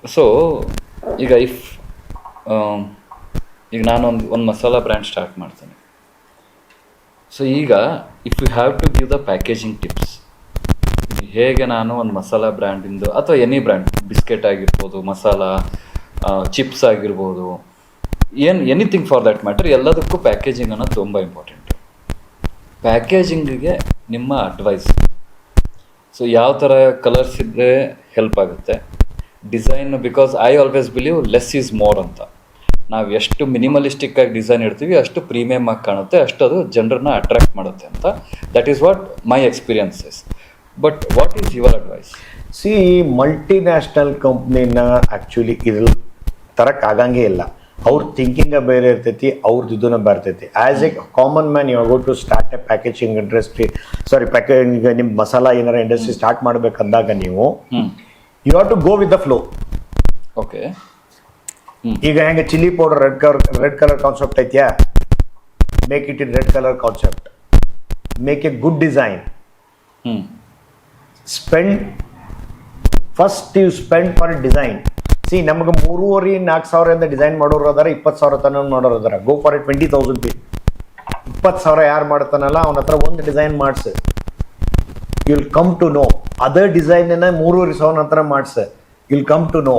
So ಈಗ ಈಗ ನಾನು ಒಂದು ಮಸಾಲ ಬ್ರ್ಯಾಂಡ್ ಸ್ಟಾರ್ಟ್ ಮಾಡ್ತೇನೆ. ಸೊ ಈಗ if you have to give the packaging tips, ಹೇಗೆ ನಾನು ಒಂದು ಮಸಾಲ ಬ್ರ್ಯಾಂಡಿಂದು ಅಥವಾ ಎನಿ ಬ್ರ್ಯಾಂಡ್, ಬಿಸ್ಕೆಟ್ ಆಗಿರ್ಬೋದು, ಮಸಾಲ ಚಿಪ್ಸ್ ಆಗಿರ್ಬೋದು, ಎನಿಥಿಂಗ್ ಫಾರ್ ದ್ಯಾಟ್ ಮ್ಯಾಟರ್, ಎಲ್ಲದಕ್ಕೂ ಪ್ಯಾಕೇಜಿಂಗ್ ಅನ್ನೋದು ತುಂಬ ಇಂಪಾರ್ಟೆಂಟ್. ಪ್ಯಾಕೇಜಿಂಗಿಗೆ ನಿಮ್ಮ ಅಡ್ವೈಸ್. ಸೊ ಯಾವ ಥರ ಕಲರ್ಸ್ ಇದ್ದರೆ ಹೆಲ್ಪ್ ಆಗುತ್ತೆ, design, because I always believe less is more ಅಂತ. ನಾವು ಎಷ್ಟು ಮಿನಿಮಲಿಸ್ಟಿಕ್ ಆಗಿ ಡಿಸೈನ್ ಇಡ್ತೀವಿ ಅಷ್ಟು ಪ್ರೀಮಿಯಮ್ ಆಗಿ ಕಾಣುತ್ತೆ, ಅಷ್ಟು ಅದು ಜನರನ್ನ ಅಟ್ರಾಕ್ಟ್ ಮಾಡುತ್ತೆ ಅಂತ. That is what my experiences. But what is your advice? See, multinational ಕಂಪ್ನಿನ ಆ್ಯಕ್ಚುಲಿ ಇದ್ರಲ್ಲಿ ತರಕ್ಕಾಗಂಗೆ ಇಲ್ಲ. ಅವ್ರ ಥಿಂಕಿಂಗ ಬೇರೆ ಇರ್ತೈತಿ, ಅವ್ರದ್ದು ಇದನ್ನ ಬರ್ತೈತಿ. As a common man you go to start a packaging industry, packaging ನಿಮ್ಮ ಮಸಾಲ ಏನಾರ ಇಂಡಸ್ಟ್ರಿ ಸ್ಟಾರ್ಟ್ ಮಾಡ್ಬೇಕಂದಾಗ ನೀವು you have to go with the flow. Okay. ಈಗ ಹೆಂಗೆ chilli powder red colour concept ಐತ್ಯಾ, make it in red colour concept, make a good design, spend first you spend for design. See, ನಮ್ಗೆ 3,500-4,000 design ಮಾಡೋರು ಅದಾರ, 20,000 ತನಕ ಮಾಡೋರು ಅದಾರ. Go for 20,000 20,000 ಯಾರು ಮಾಡ್ತಾನಲ್ಲ ಅವನ ಹತ್ರ ಒಂದು ಡಿಸೈನ್ ಮಾಡಿಸು, you will come to know. Other design 3,500 ಹತ್ರ ಮಾಡಿಸು, you will come to know.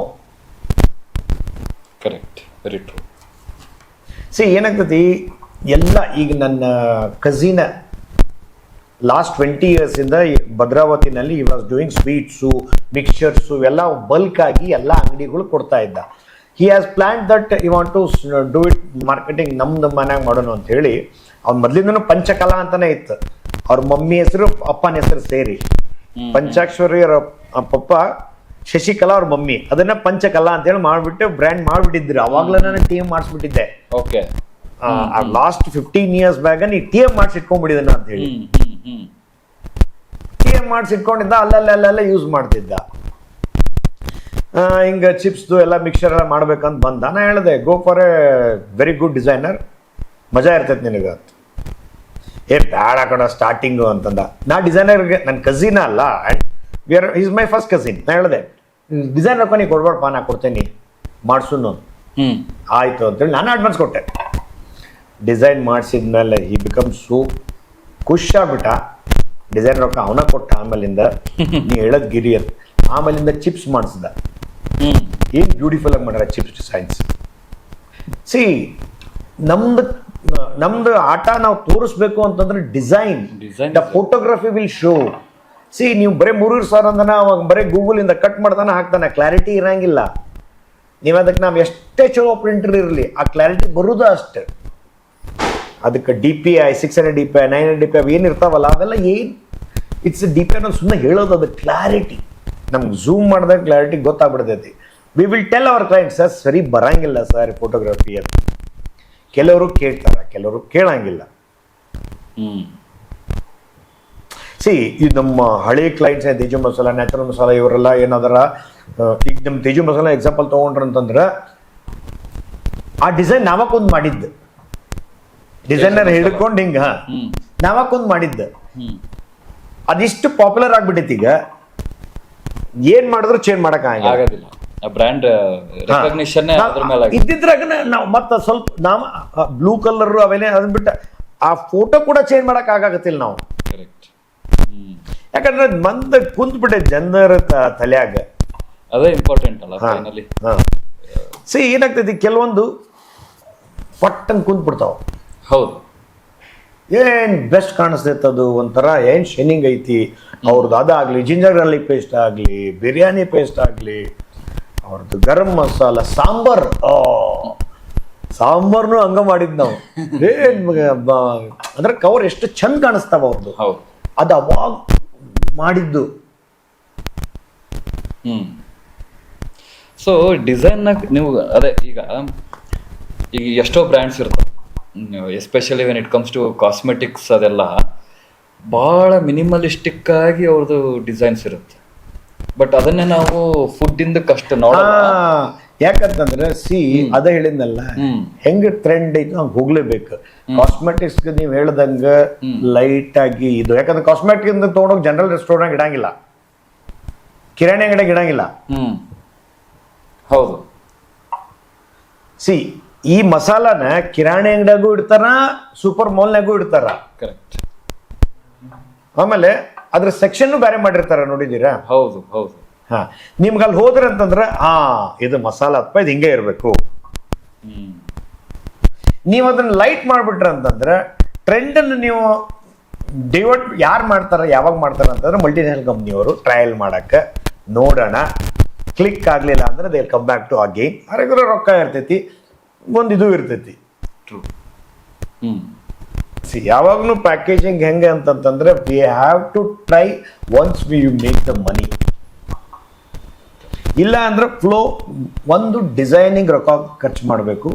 Correct, very true. See, ಏನಾಗ್ತೈತಿ ಎಲ್ಲ, ಈಗ ನನ್ನ ಕಸಿನ ಲಾಸ್ಟ್ 20 years ಇಂದ ಭದ್ರಾವತಿನಲ್ಲಿ ಈ ವಾಸ್ ಡೂಯಿಂಗ್ ಸ್ವೀಟ್ಸು, ಮಿಕ್ಸ್ಚರ್ಸು ಎಲ್ಲ ಬಲ್ಕ್ ಆಗಿ ಎಲ್ಲ ಅಂಗಡಿಗಳು ಕೊಡ್ತಾ ಇದ್ದ. He has plan that you want to do it marketing ನಮ್ದು ಮನ್ಯಾಗ ಮಾಡೋಣ ಅಂತ ಹೇಳಿ. ಅವ್ನ ಮೊದಲಿಂದನೂ ಪಂಚಕಲಾ ಅಂತಾನೆ ಇತ್ತು. ಅವ್ರ ಮಮ್ಮಿ ಹೆಸರು ಅಪ್ಪನ ಹೆಸರು ಸೇರಿ ಪಂಚಾಕ್ಷರಿ, ಅವ್ರ ಪಪ್ಪ ಶಶಿಕಲಾ, ಅವ್ರ ಮಮ್ಮಿ, ಅದನ್ನ ಪಂಚಕಲಾ ಅಂತ ಹೇಳಿ ಮಾಡ್ಬಿಟ್ಟು ಬ್ರ್ಯಾಂಡ್ ಮಾಡ್ಬಿಟ್ಟಿದ್ರು. ಅವಾಗ್ಲೇ ನಾನು ಟೀಮ್ ಮಾಡಿಸ್ಬಿಟ್ಟಿದ್ದೆ. ಓಕೆ. ಲಾಸ್ಟ್ 15 years ಬ್ಯಾಗ ನೀ ಟಿ ಎಂ ಮಾಡಿಸಿಟ್ಕೊಂಡ್ಬಿಟ್ಟಿದ್ದಾನ ಅಂತ ಹೇಳಿ. ಟಿ ಎಂ ಮಾಡಿಸಿಟ್ಕೊಂಡಿದ್ದ, ಅಲ್ಲೆಲ್ಲ ಯೂಸ್ ಮಾಡ್ತಿದ್ದ. ಹಿಂಗ ಚಿಪ್ಸ್ದು ಎಲ್ಲ ಮಿಕ್ಸರ್ ಎಲ್ಲ ಮಾಡ್ಬೇಕಂತ ಬಂದ. ನಾ ಹೇಳಿದೆ, go for A very good designer, ಮಜಾ ಇರ್ತೈತೆ ನಿನಗೆ. ಬ್ಯಾಡ ಕಣ ಸ್ಟಾರ್ಟಿಂಗು ಅಂತಂದ. ನಾ ಡಿಸೈನರ್ಗೆ, ನನ್ನ ಕಸಿನ ಅಲ್ಲ, and is my first cousin. ನಾ ಹೇಳಿದೆ, ಡಿಸೈನ್ ರೊಕ್ಕ ನೀ ಕೊಡ್ಬೇಡಪ್ಪ, ನಾ ಕೊಡ್ತೇನೆ, ಮಾಡ್ಸುನು. ಆಯಿತು ಅಂತೇಳಿ ನಾನು ಅಡ್ವಾನ್ಸ್ ಕೊಟ್ಟೆ. ಡಿಸೈನ್ ಮಾಡಿಸಿದ್ಮೇಲೆ ಈ ಬಿಕಮ್ ಸೋ ಖುಷಿಯಾಗ್ಬಿಟ್ಟ. ಡಿಸೈನ್ ರೊಕ್ಕ ಅವನ ಕೊಟ್ಟ. ಆಮೇಲಿಂದ ನೀ ಹೇಳದ್ ಗಿರಿ ಅಂತ. ಆಮೇಲಿಂದ ಚಿಪ್ಸ್ ಮಾಡಿಸಿದ. ಏನು ಬ್ಯೂಟಿಫುಲ್ ಆಗಿ ಮಾಡ್ಯಾರ ಚಿಪ್ಸ್ ಡಿಸೈನ್ಸ್. ಸಿ, ನಮ್ದು ಆಟ ನಾವು ತೋರಿಸ್ಬೇಕು ಅಂತಂದ್ರೆ design, the photography will show. C, ನೀವು ಬರೀ 3,000 ಅಂದನ ಬರೀ ಗೂಗಲಿಂದ ಕಟ್ ಮಾಡ್ತಾನೆ ಹಾಕ್ತಾನೆ, ಕ್ಲಾರಿಟಿ ಇರಂಗಿಲ್ಲ. ನೀವು ಅದಕ್ಕೆ ನಾವು ಎಷ್ಟೇ ಚಲೋ ಪ್ರಿಂಟರ್ ಇರಲಿ, ಆ ಕ್ಲಾರಿಟಿ ಬರೋದು ಅಷ್ಟೆ. ಅದಕ್ಕೆ DPI 600 DPI 900 DPI ಏನಿರ್ತಾವಲ್ಲ ಅವೆಲ್ಲ ಇಟ್ಸ್ DPI ಅನ್ನೋದು ಸುಮ್ಮನೆ ಹೇಳೋದು. ಅದು ಕ್ಲಾರಿಟಿ ನಮ್ಗೆ ಝೂಮ್ ಮಾಡಿದಾಗ ಕ್ಲಾರಿಟಿ ಗೊತ್ತಾಗ್ಬಿಡ್ತೈತಿ. We will tell our client, sir ಸರಿ ಬರಂಗಿಲ್ಲ ಸರ್ ಫೋಟೋಗ್ರಫಿ ಅಂತ. ಕೆಲವರು ಕೇಳ್ತಾರೆ, ಕೆಲವರು ಕೇಳಂಗಿಲ್ಲ. ಸಿ, ಇದು ನಮ್ಮ ಹಳೆ ಕ್ಲೈಂಟ್ಸ್, ತೇಜು ಮಸಾಲ, ನ್ಯಾಚುರಲ್ ಮಸಾಲ, ಇವರೆಲ್ಲ ಏನಾದಾರ ಈಗ ನಮ್ಮ ತೇಜು ಮಸಾಲ ಎಕ್ಸಾಂಪಲ್ ತೊಗೊಂಡ್ರ ಅಂತಂದ್ರೆ, ಆ ಡಿಸೈನ್ ನಾವಕ್ಕೊಂದು ಮಾಡಿದ್ದು, ಡಿಸೈನರ್ ಹಿಡ್ಕೊಂಡು ಹಿಂಗ ನಾವಕ್ಕೊಂದು ಮಾಡಿದ್ದ. ಅದಿಷ್ಟು ಪಾಪ್ಯುಲರ್ ಆಗ್ಬಿಟ್ಟೈತಿ. ಈಗ ಏನ್ ಮಾಡಿದ್ರು ಚೇಂಜ್ ಮಾಡಕ್ ಆಗೋದಿಲ್ಲ. ಬ್ರ್ಯಾಂಡ್ ರೆಕಗ್ನಿಷನ್ ಇದ್ದಿದ್ರಾಗ ನಾವು ಮತ್ತೆ ಸ್ವಲ್ಪ ನಾವು ಬ್ಲೂ ಕಲರ್ ಅವೆಲ್ಲ ಅದನ್ನ ಬಿಟ್ಟ ಆ ಫೋಟೋ ಕೂಡ ಚೇಂಜ್ ಮಾಡಕ್ ಆಗಾಗತ್ತಿಲ್ಲ ನಾವು. ಯಾಕಂದ್ರೆ ಮಂದ ಕುಂತ್ಬಿಟ್ಟೆ ಜನರ ತಲೆಯಾಗ. ಅದೇ ಇಂಪಾರ್ಟೆಂಟ್ ಅಲ್ಲ ಫೈನಲಿ. ಸಿ, ಏನಾಗ್ತೈತಿ, ಕೆಲವೊಂದು ಪಟ್ಟನ್ ಕುಂತ್ಬಿಡ್ತಾವ. ಹೌದು, ಏನ್ ಬೆಸ್ಟ್ ಕಾಣಿಸ್ತೈತೆ, ಅದು ಒಂಥರ ಏನ್ ಶೈನಿಂಗ್ ಐತಿ ಅವ್ರದ್ದು. ಅದಾಗ್ಲಿ, ಜಿಂಜರ್ ಗಾರ್ಲಿಕ್ ಪೇಸ್ಟ್ ಆಗ್ಲಿ, ಬಿರಿಯಾನಿ ಪೇಸ್ಟ್ ಆಗ್ಲಿ, ಅವ್ರದ್ದು ಗರಂ ಮಸಾಲ, ಸಾಂಬಾರ್ನು ಹಂಗ ಮಾಡಿದ್ ನಾವು. ಅಂದ್ರೆ ಕವರ್ ಎಷ್ಟು ಚಂದ ಕಾಣಿಸ್ತಾವ ಅವ್ರದ್ದು. ಅದು ಅವಾಗ ಮಾಡಿದ್ದು. ಸೊ ಡಿಸೈನ್ ನೀವು ಅದೇ ಈಗ ಎಷ್ಟೋ ಬ್ರ್ಯಾಂಡ್ಸ್ ಇರ್ತಾವೆ, especially when it comes to cosmetics, ಅದೆಲ್ಲ ಭಾಳ ಮಿನಿಮಲಿಸ್ಟಿಕ್ ಆಗಿ ಅವ್ರದ್ದು ಡಿಸೈನ್ಸ್ ಇರುತ್ತೆ. ಬಟ್ ಅದನ್ನೇ ನಾವು ಫುಡ್ ಕಷ್ಟ ನೋಡೋಣ. ಯಾಕಂತಂದ್ರೆ ಸಿ, ಅದ ಹೇಳಿದ್ನಲ್ಲ, ಹೆಂಗ್ ಟ್ರೆಂಡ್ ಐತಿ ಹಂಗೆ ಹೋಗ್ಲೇಬೇಕು. ಕಾಸ್ಮೆಟಿಕ್ಸ್ ನೀವು ಹೇಳ್ದಂಗ ಲೈಟ್ ಆಗಿ ಇದು, ಯಾಕಂದ್ರೆ ಕಾಸ್ಮೆಟಿಕ್ ತಗೊಂಡೋಗಿ ಜನರಲ್ ರೆಸ್ಟೋರೆಂಟ್ ಇಡಂಗಿಲ್ಲ, ಕಿರಾಣಿ ಅಂಗಡಿಗೆ ಇಡಂಗಿಲ್ಲ. ಹೌದು. ಸಿ ಈ ಮಸಾಲಾನ ಕಿರಾಣಿ ಅಂಗಡಿಯಾಗೂ ಇಡ್ತಾರ, ಸೂಪರ್ ಮಾಲ್ನಾಗೂ ಇಡ್ತಾರ. ಕರೆಕ್ಟ್. ಆಮೇಲೆ ಅದ್ರ ಸೆಕ್ಷನ್ ಬೇರೆ ಮಾಡಿರ್ತಾರ, ನೋಡಿದೀರಾ? ಹೌದು ಹೌದು. ಹಾ, ನಿಮ್ಗೆ ಅಲ್ಲಿ ಹೋದ್ರೆ ಅಂತಂದ್ರೆ ಇದು ಮಸಾಲ ಅಪ್ಪ, ಇದು ಹಿಂಗೆ ಇರಬೇಕು. ನೀವು ಅದನ್ನ ಲೈಟ್ ಮಾಡಿಬಿಟ್ರೆ ಅಂತಂದ್ರೆ ಟ್ರೆಂಡ್ ಅನ್ನು ನೀವು ಡಿವೈಡ್ ಯಾರು ಮಾಡ್ತಾರ, ಯಾವಾಗ ಮಾಡ್ತಾರ ಅಂತಂದ್ರೆ ಮಲ್ಟಿನ್ಯಾಷನಲ್ ಕಂಪ್ನಿಯವರು ಟ್ರಯಲ್ ಮಾಡಕ್ಕೆ ನೋಡೋಣ. ಕ್ಲಿಕ್ ಆಗಲಿಲ್ಲ ಅಂದ್ರೆ they come back to again. Regular ರೊಕ್ಕ ಇರ್ತೈತಿ, ಒಂದು ಇದು ಇರ್ತೈತಿ. ಟ್ರೂ. ಸಿ ಯಾವಾಗಲೂ ಪ್ಯಾಕೇಜಿಂಗ್ ಹೆಂಗೆ ಅಂತಂತಂದ್ರೆ we have to try once we you make the money. ಇಲ್ಲ ಅಂದ್ರೆ ಫ್ಲೋ, ಒಂದು ಡಿಸೈನಿಂಗ್ ರೊಕ್ಕ ಖರ್ಚು ಮಾಡಬೇಕು,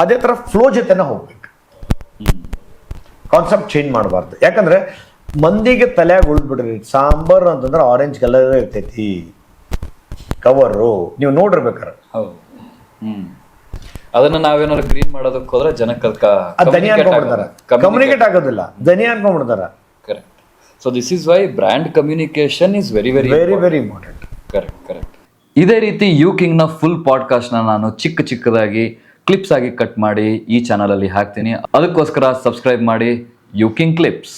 ಅದೇ ಥರ ಫ್ಲೋ ಜೊತೆನ ಹೋಗ್ಬೇಕು. ಕಾನ್ಸೆಪ್ಟ್ ಚೇಂಜ್ ಮಾಡಬಾರ್ದು. ಯಾಕಂದ್ರೆ ಮಂದಿಗೆ ತಲೆಯಾಗಿ ಉಳಿದ್ಬಿಡ್ರಿ, ಸಾಂಬಾರು ಅಂತಂದ್ರೆ ಆರೆಂಜ್ ಕಲರ್ ಇರ್ತೈತಿ ಕವರು, ನೀವು ನೋಡಿರ್ಬೇಕಾರೆ. ಹೌದು. ಅದನ್ನ ನಾವೇನಾದ್ರು ಗ್ರೀನ್ ಮಾಡೋದಕ್ಕೆ ಹೋದ್ರೆ ಜನಕ್ಕೆ ಧನಿಯಾ ಅನ್ಕೊಂಡ್ಬಿಡ್ತಾರ, ಕಮ್ಯುನಿಕೇಟ್ ಆಗೋದಿಲ್ಲ, ಧನಿಯಾ ಅನ್ಕೊಂಡ್ಬಿಡ್ತಾರ. Correct. So this is why brand communication is very very very very important. Correct correct. ಇದೇ ರೀತಿ ಯು ಕಿಂಗ್ನ ಫುಲ್ ಪಾಡ್ಕಾಸ್ಟ್ನ ನಾನು ಚಿಕ್ಕದಾಗಿ ಕ್ಲಿಪ್ಸ್ ಆಗಿ ಕಟ್ ಮಾಡಿ ಈ ಚಾನಲಲ್ಲಿ ಹಾಕ್ತೀನಿ. ಅದಕ್ಕೋಸ್ಕರ ಸಬ್ಸ್ಕ್ರೈಬ್ ಮಾಡಿ ಯು ಕಿಂಗ್ ಕ್ಲಿಪ್ಸ್.